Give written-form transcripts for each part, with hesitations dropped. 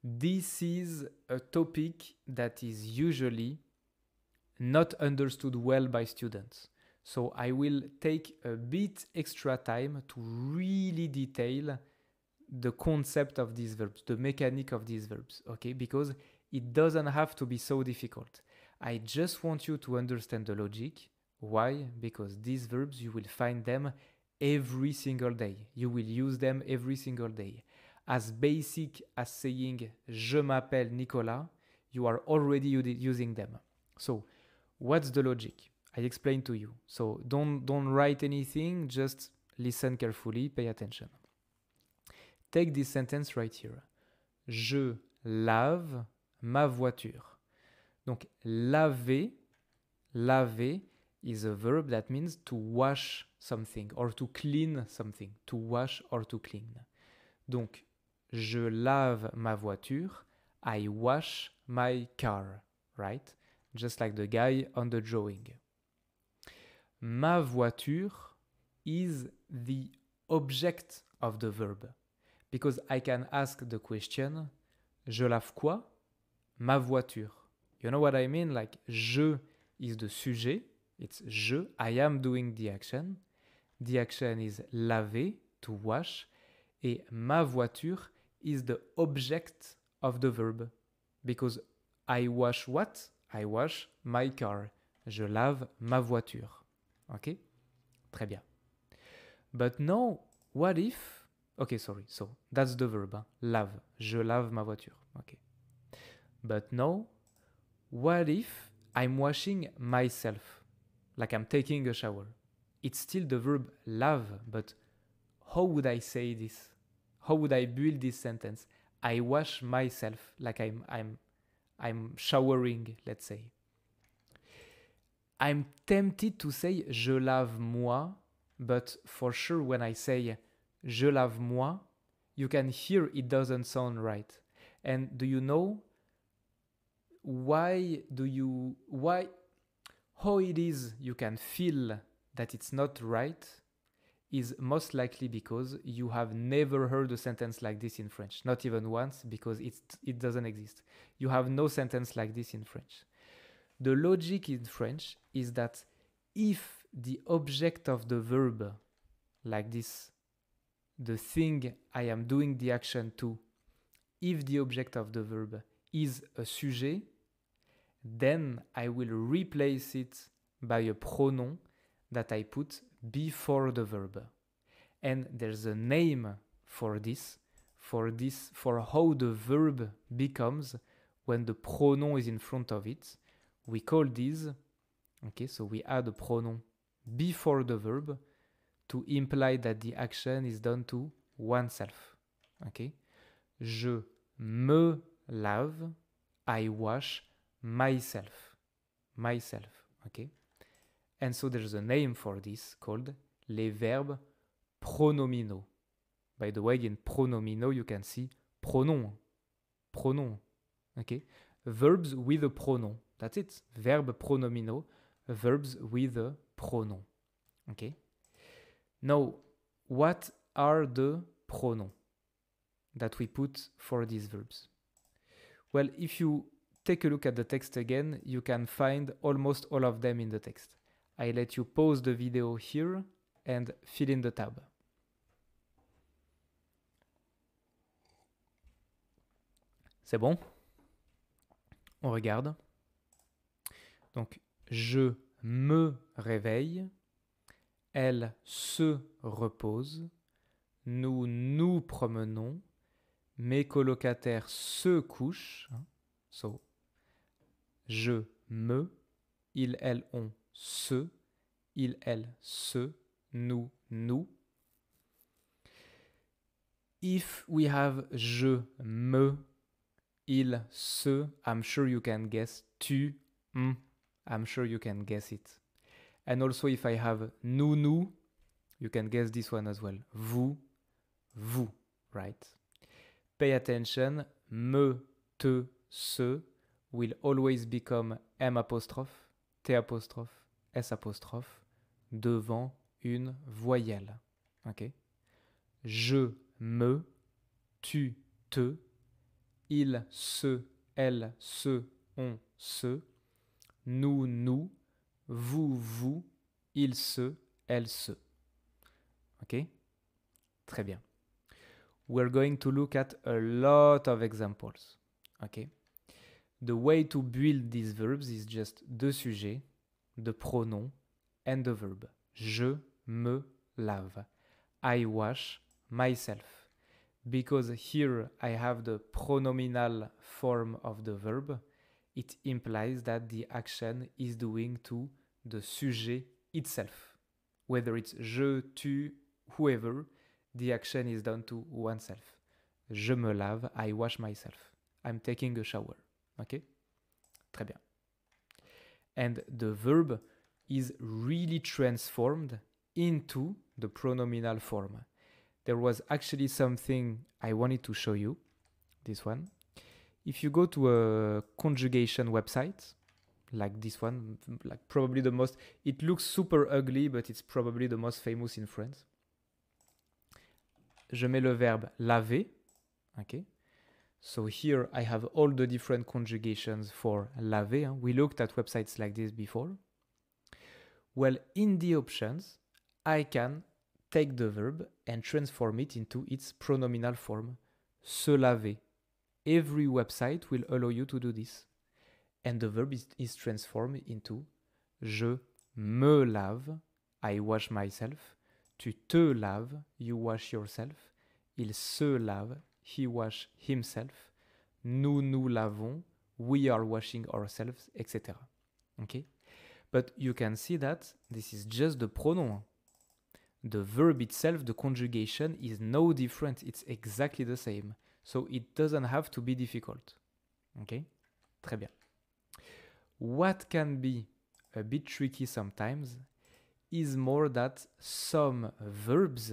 this is a topic that is usually not understood well by students. So I will take a bit extra time to really detail the concept of these verbs, the mechanic of these verbs, okay? Because it doesn't have to be so difficult. I just want you to understand the logic. Why? Because these verbs, you will find them every single day. You will use them every single day. As basic as saying je m'appelle Nicolas, you are already using them. So what's the logic? I explain to you. So don't write anything, just listen carefully, pay attention. Take this sentence right here. Je lave ma voiture. Donc laver is a verb that means to wash something or to clean something, to wash or to clean. Donc je lave ma voiture, I wash my car, right? Just like the guy on the drawing. Ma voiture is the object of the verb. Because I can ask the question, je lave quoi? Ma voiture. You know what I mean? Like, je is the sujet. It's je. I am doing the action. The action is laver, to wash. Et ma voiture is the object of the verb. Because I wash what? I wash my car. Je lave ma voiture. Okay? Très bien. But now, what if... Okay, sorry. So that's the verb. Hein? Lave. Je lave ma voiture. Okay. But now, what if I'm washing myself? Like I'm taking a shower. It's still the verb lave, but how would I say this? How would I build this sentence? I wash myself, like I'm showering, let's say. I'm tempted to say je lave moi, but for sure when I say je lave moi, you can hear it doesn't sound right. And do you know how it is you can feel that it's not right is most likely because you have never heard a sentence like this in French. Not even once, because it doesn't exist. You have no sentence like this in French. The logic in French is that if the object of the verb, like this, the thing I am doing the action to, if the object of the verb is a sujet, then I will replace it by a pronoun that I put before the verb. And there's a name for this, for how the verb becomes when the pronoun is in front of it. We call this, okay, so we add a pronoun before the verb to imply that the action is done to oneself. Okay? Je me lave, I wash myself. Myself. Okay? And so there's a name for this called les verbes pronominaux. By the way, in pronominaux, you can see pronom. Pronom. Okay? Verbs with a pronoun. That's it. Verb pronominaux. Verbs with a pronoun. Okay? Now, what are the pronouns that we put for these verbs? Well, if you take a look at the text again, you can find almost all of them in the text. I let you pause the video here and fill in the tab. C'est bon? On regarde. Donc, je me réveille. Elle se repose. Nous nous promenons. Mes colocataires se couchent. So, je me. Il, elle, on se. Il, elle, se. Nous, nous. If we have je, me, il, se, I'm sure you can guess. Tu, I'm sure you can guess it. And also if I have nous, nous, you can guess this one as well. Vous, vous, right? Pay attention. Me, te, se will always become M apostrophe, T apostrophe, S apostrophe devant une voyelle. Okay? Je, me, tu, te, il, se, elle, se, on, se, nous, vous, il se, elle se. Ok? Très bien. We're going to look at a lot of examples. Okay? The way to build these verbs is just the sujet, the pronom, and the verb. Je me lave. I wash myself. Because here I have the pronominal form of the verb, it implies that the action is doing to the sujet itself. Whether it's je, tu, whoever, the action is done to oneself. Je me lave, I wash myself. I'm taking a shower. Okay? Très bien. And the verb is really transformed into the pronominal form. There was actually something I wanted to show you, this one. If you go to a conjugation website, like this one, like probably the most, it looks super ugly, but it's probably the most famous in France. Je mets le verbe laver, okay? So here I have all the different conjugations for laver. We looked at websites like this before. Well, in the options, I can take the verb and transform it into its pronominal form, se laver. Every website will allow you to do this. And the verb is transformed into je me lave, I wash myself. Tu te laves, you wash yourself. Il se lave, he wash himself. Nous nous lavons, we are washing ourselves, etc. Okay? But you can see that this is just the pronoun. The verb itself, the conjugation, is no different. It's exactly the same. So it doesn't have to be difficult. Okay? Très bien. What can be a bit tricky sometimes is more that some verbs,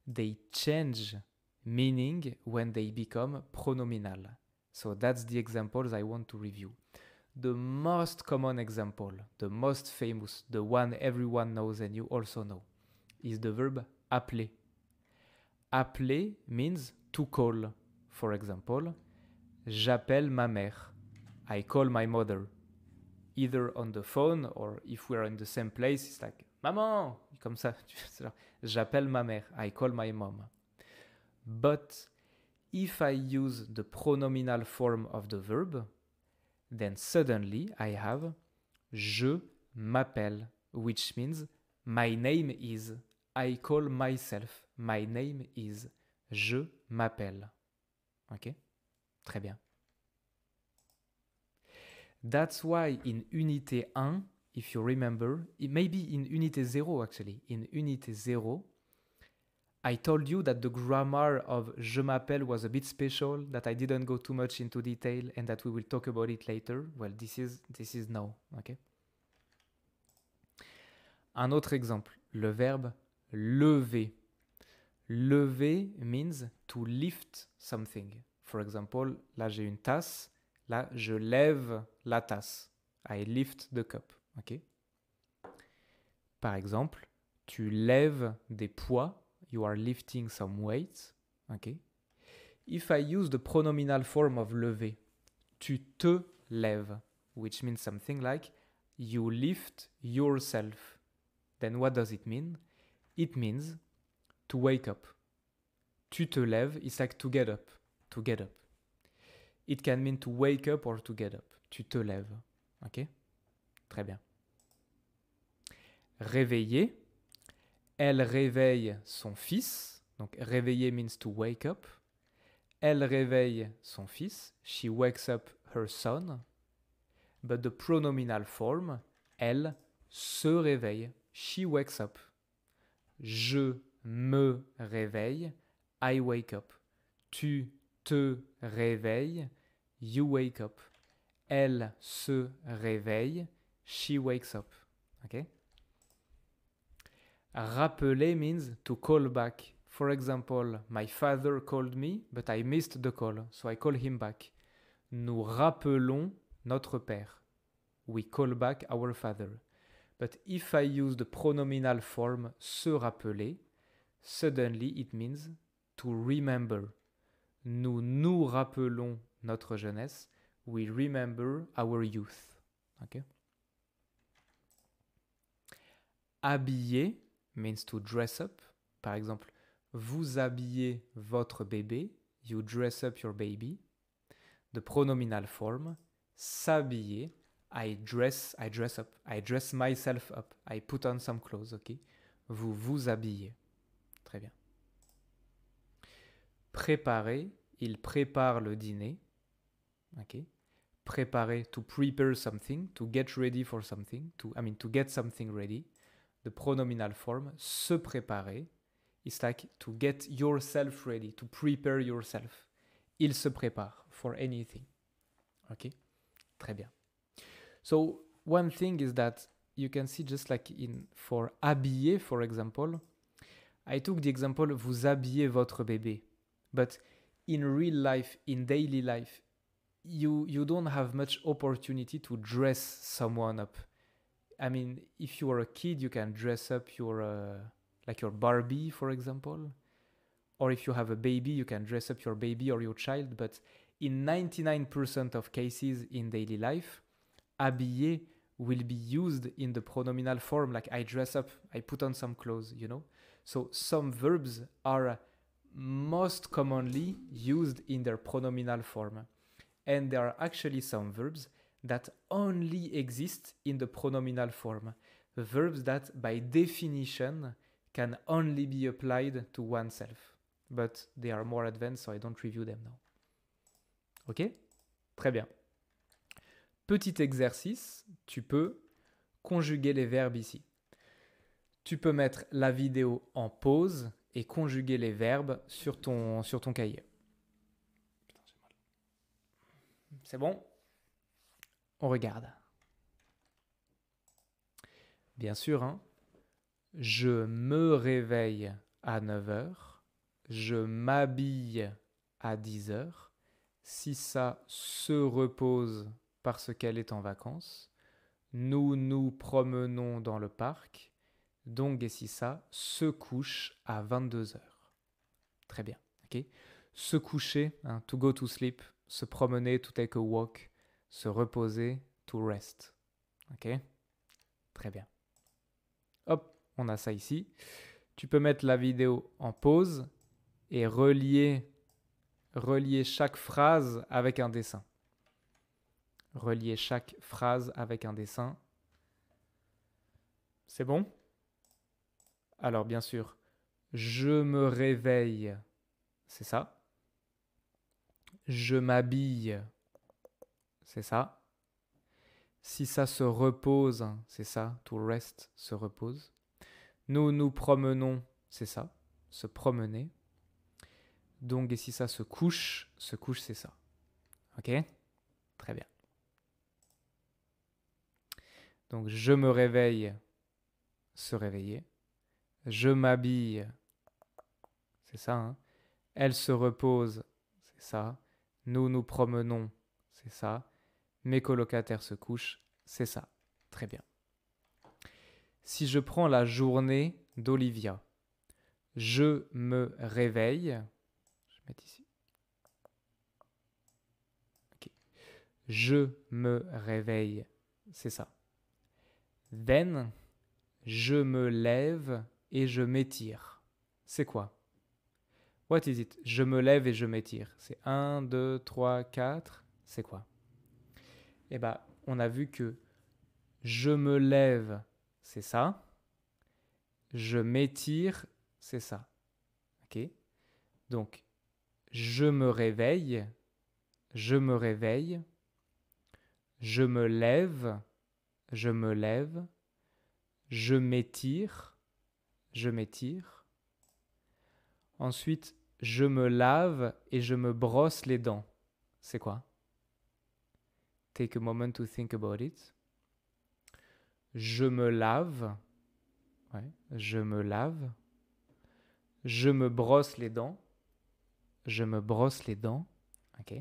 they change meaning when they become pronominal. So that's the examples I want to review. The most common example, the most famous, the one everyone knows and you also know, is the verb appeler. Appeler means to call. For example, j'appelle ma mère. I call my mother. Either on the phone or if we're in the same place, it's like maman, comme ça. J'appelle ma mère. I call my mom. But if I use the pronominal form of the verb, then suddenly I have je m'appelle, which means my name is. I call myself. My name is. Je m'appelle. Ok? Très bien. That's why in Unité 1, if you remember, maybe in Unité 0 actually, in Unité 0, I told you that the grammar of je m'appelle was a bit special, that I didn't go too much into detail and that we will talk about it later. Well, this is now, okay? Un autre exemple, le verbe lever. Lever means to lift something. For example, là j'ai une tasse, là je lève la tasse. I lift the cup, ok? Par exemple, tu lèves des poids, you are lifting some weights, ok? If I use the pronominal form of lever, tu te lèves, which means something like you lift yourself. Then what does it mean? It means to wake up. Tu te lèves is like to get up, to get up. It can mean to wake up or to get up. Tu te lèves, ok? Très bien. Réveiller. Elle réveille son fils. Donc réveiller means to wake up. Elle réveille son fils. She wakes up her son. But the pronominal form, elle se réveille. She wakes up. Je me réveille. I wake up. Tu te réveilles. You wake up. Elle se réveille. She wakes up. Okay? Rappeler means to call back. For example, my father called me, but I missed the call, so I call him back. Nous rappelons notre père. We call back our father. But if I use the pronominal form se rappeler, suddenly it means to remember. Nous nous rappelons notre jeunesse. We remember our youth. Okay? Habiller means to dress up. Par exemple, vous habillez votre bébé. You dress up your baby. The pronominal form. S'habiller. I dress up. I dress myself up. I put on some clothes. Okay? Vous vous habillez. Très bien. Préparer. Il prépare le dîner. Okay? Préparer, to prepare something, to get ready for something, to get something ready. The pronominal form, se préparer, it's like to get yourself ready, to prepare yourself. Il se prépare for anything. Okay? Très bien. So, one thing is that you can see just like for habiller, for example, I took the example, vous habillez votre bébé. But in real life, in daily life, you don't have much opportunity to dress someone up. I mean, if you are a kid, you can dress up your Barbie, for example. Or if you have a baby, you can dress up your baby or your child. But in 99% of cases in daily life, habiller will be used in the pronominal form, like I dress up, I put on some clothes, you know? So some verbs are most commonly used in their pronominal form. And there are actually some verbs that only exist in the pronominal form. Verbs that, by definition, can only be applied to oneself. But they are more advanced, so I don't review them now. Ok? Très bien. Petit exercice, tu peux conjuguer les verbes ici. Tu peux mettre la vidéo en pause et conjuguer les verbes sur ton cahier. C'est bon? On regarde. Bien sûr, hein? Je me réveille à 9h. Je m'habille à 10h. Si ça se repose parce qu'elle est en vacances. Nous nous promenons dans le parc. Donc, et si ça se couche à 22h. Très bien. Okay? Se coucher, hein, to go to sleep. Se promener, to take a walk. Se reposer, to rest. Ok? Très bien. Hop, on a ça ici. Tu peux mettre la vidéo en pause et relier chaque phrase avec un dessin. Relier chaque phrase avec un dessin. C'est bon? Alors, bien sûr, je me réveille, c'est ça. Je m'habille, c'est ça. Si ça se repose, c'est ça. To rest, se repose. Nous nous promenons, c'est ça. Se promener. Donc, et si ça se couche, c'est ça. Ok? Très bien. Donc, je me réveille, se réveiller. Je m'habille, c'est ça. Hein? Elle se repose, c'est ça. Nous nous promenons, c'est ça. Mes colocataires se couchent, c'est ça. Très bien. Si je prends la journée d'Olivia, je me réveille. Je vais mettre ici. Okay. Je me réveille, c'est ça. Then, je me lève et je m'étire. C'est quoi? What is it? Je me lève et je m'étire. C'est 1, 2, 3, 4. C'est quoi? Eh bien, on a vu que je me lève, c'est ça. Je m'étire, c'est ça. Ok? Donc, je me réveille, je me réveille. Je me lève, je me lève. Je m'étire, je m'étire. Ensuite, je me lave et je me brosse les dents. C'est quoi? Take a moment to think about it. Je me lave. Ouais, je me lave. Je me brosse les dents. Je me brosse les dents. Ok.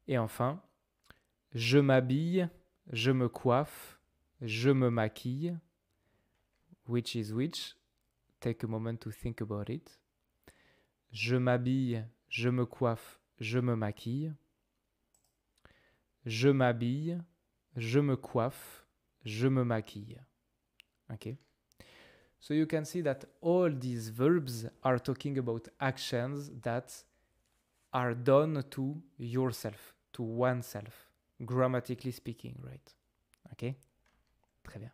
Et enfin, je m'habille, je me coiffe, je me maquille. Which is which? Take a moment to think about it. Je m'habille, je me coiffe, je me maquille. je m'habille, je me coiffe, je me maquille. Okay? So you can see that all these verbs are talking about actions that are done to yourself, to oneself, grammatically speaking, right? Okay? Très bien.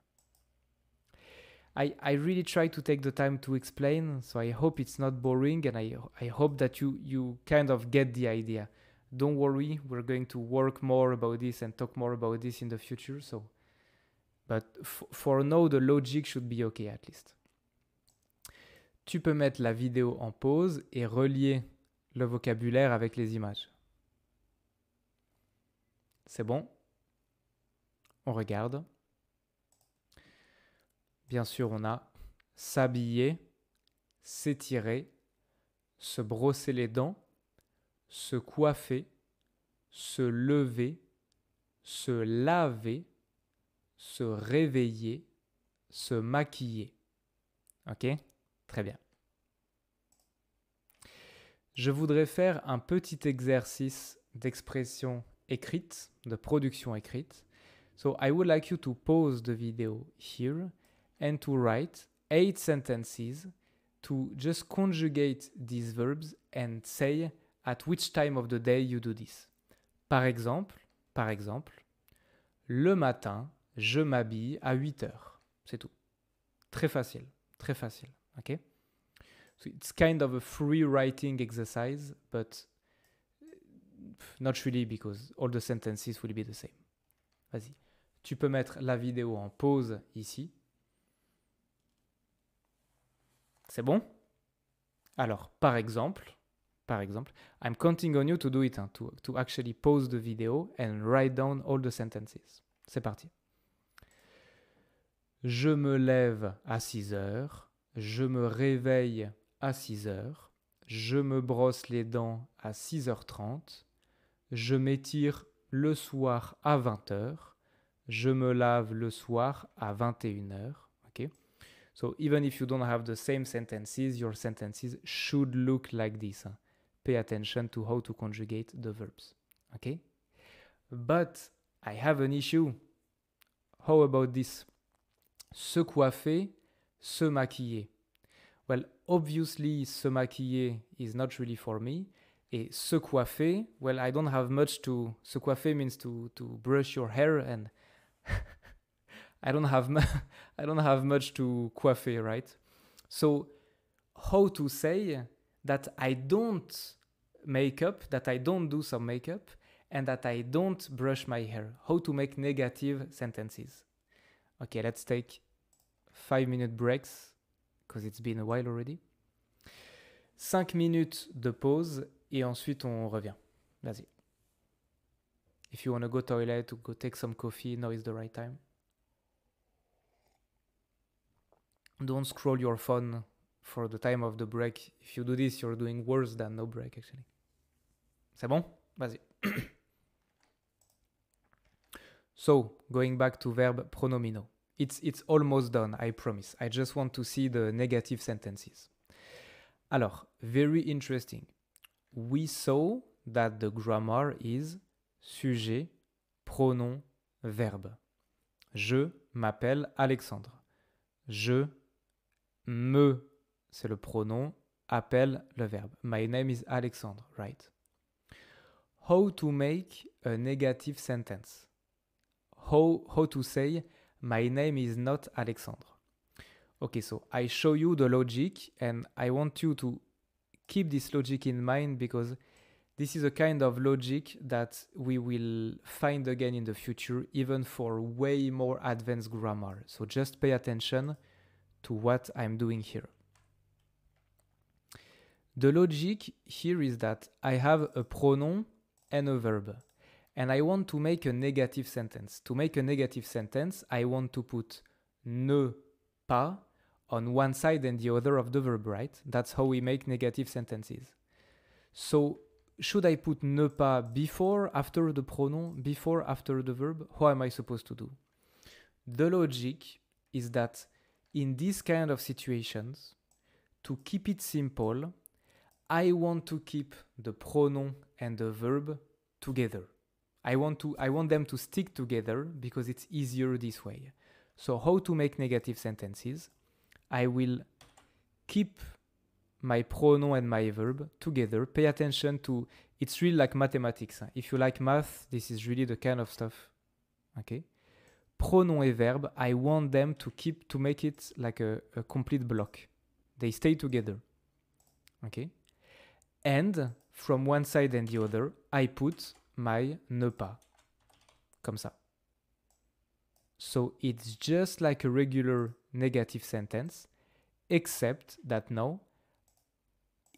I really try to take the time to explain, so I hope it's not boring, and I hope that you kind of get the idea. Don't worry, we're going to work more about this and talk more about this in the future, so... But for now, the logic should be okay at least. Tu peux mettre la vidéo en pause et relier le vocabulaire avec les images. C'est bon? On regarde. Bien sûr, on a s'habiller, s'étirer, se brosser les dents, se coiffer, se lever, se laver, se réveiller, se maquiller. Ok? Très bien. Je voudrais faire un petit exercice d'expression écrite, de production écrite. So I would like you to pause the video here and to write 8 sentences to just conjugate these verbs and say at which time of the day you do this. Par exemple, le matin, je m'habille à 8 heures. C'est tout. Très facile, ok? So it's kind of a free writing exercise, but not really because all the sentences will be the same. Vas-y. Tu peux mettre la vidéo en pause ici. C'est bon? Alors, par exemple, I'm counting on you to do it, to actually pause the video and write down all the sentences. C'est parti. Je me lève à 6 heures, je me réveille à 6 heures, je me brosse les dents à 6h30, je m'étire le soir à 20h, je me lave le soir à 21h. Okay? So even if you don't have the same sentences, your sentences should look like this. Pay attention to how to conjugate the verbs. Okay? But I have an issue. How about this? Se coiffer, se maquiller. Well, obviously, se maquiller is not really for me. Et se coiffer, well, I don't have much to... Se coiffer means to brush your hair, and I don't have much to coiffer, right? So, how to say that I don't make up, that I don't do some makeup, and that I don't brush my hair? How to make negative sentences? Okay, let's take 5-minute breaks, because it's been a while already. 5 minutes de pause, et ensuite on revient. Vas-y. If you want to go toilet or go take some coffee, now is the right time. Don't scroll your phone for the time of the break. If you do this, you're doing worse than no break, actually. C'est bon? Vas-y. So, going back to verb pronominaux. It's almost done, I promise. I just want to see the negative sentences. Alors, very interesting. We saw that the grammar is sujet, pronom, verbe. Je m'appelle Alexandre. Je me, c'est le pronom, appelle le verbe. My name is Alexandre, right? How to make a negative sentence? How to say my name is not Alexandre? Okay, so I show you the logic, and I want you to keep this logic in mind because this is a kind of logic that we will find again in the future, even for way more advanced grammar. So just pay attention to what I'm doing here. The logic here is that I have a pronoun and a verb, and I want to make a negative sentence. To make a negative sentence, I want to put ne pas on one side and the other of the verb, right? That's how we make negative sentences. So, should I put ne pas before, after the pronoun, before, after the verb? How am I supposed to do? The logic is that in these kind of situations, to keep it simple, I want to keep the pronoun and the verb together. I want them to stick together because it's easier this way. So how to make negative sentences? I will keep my pronoun and my verb together. Pay attention to, it's really like mathematics. If you like math, this is really the kind of stuff. Okay? Pronoun et verbe, I want them to make it like a complete block. They stay together. Okay? And from one side and the other, I put my ne pas. Comme ça. So it's just like a regular negative sentence, except that now,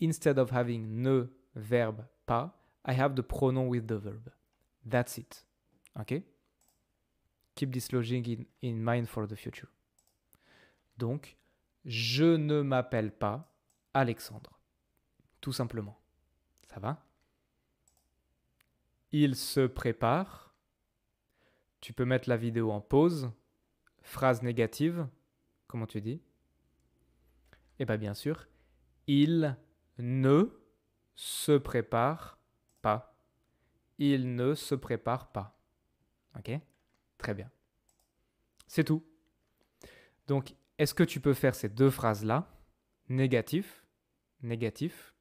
instead of having ne, verb, pas, I have the pronoun with the verb. That's it. Okay? Keep this logic in mind for the future. Donc, je ne m'appelle pas Alexandre. Tout simplement. Ça va? Il se prépare. Tu peux mettre la vidéo en pause. Phrase négative. Comment tu dis? Eh bien, bien sûr. Il ne se prépare pas. Il ne se prépare pas. Ok? Très bien. C'est tout. Donc, est-ce que tu peux faire ces deux phrases-là? Négatif. Négatif.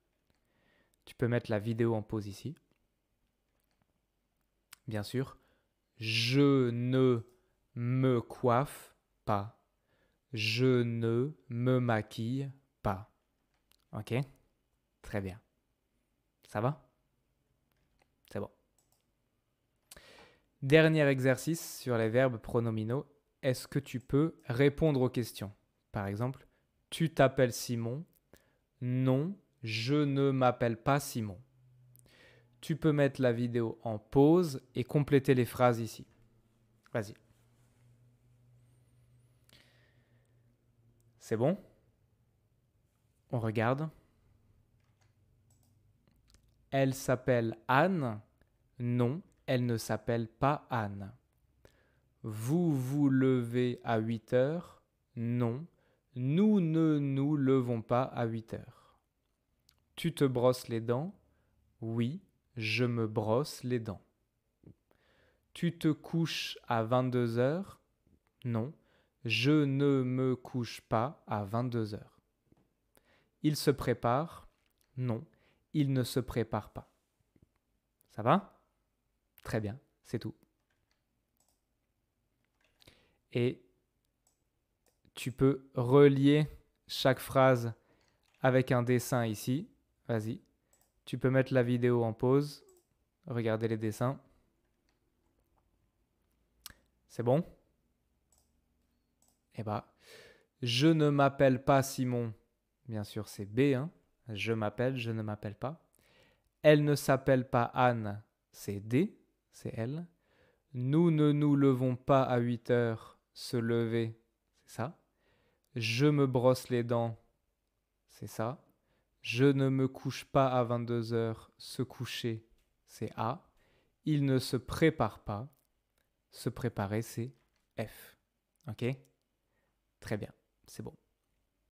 Tu peux mettre la vidéo en pause ici. Bien sûr. Je ne me coiffe pas. Je ne me maquille pas. Ok? Très bien. Ça va? C'est bon. Dernier exercice sur les verbes pronominaux. Est-ce que tu peux répondre aux questions? Par exemple, tu t'appelles Simon? Non, je ne m'appelle pas Simon. Tu peux mettre la vidéo en pause et compléter les phrases ici. Vas-y. C'est bon? On regarde. Elle s'appelle Anne? Non, elle ne s'appelle pas Anne. Vous vous levez à 8 heures? Non, nous ne nous levons pas à 8 heures. Tu te brosses les dents? Oui, je me brosse les dents. Tu te couches à 22 heures? Non, je ne me couche pas à 22 heures. Il se prépare? Non, il ne se prépare pas. Ça va? Très bien, c'est tout. Et tu peux relier chaque phrase avec un dessin ici. Vas-y. Tu peux mettre la vidéo en pause. Regardez les dessins. C'est bon? Eh bien, je ne m'appelle pas Simon. Bien sûr, c'est B. Hein. Je m'appelle, je ne m'appelle pas. Elle ne s'appelle pas Anne. C'est D. C'est elle. Nous ne nous levons pas à 8 heures. Se lever, c'est ça. Je me brosse les dents, c'est ça. Je ne me couche pas à 22 heures. Se coucher, c'est A. Il ne se prépare pas. Se préparer, c'est F. Ok? Très bien, c'est bon.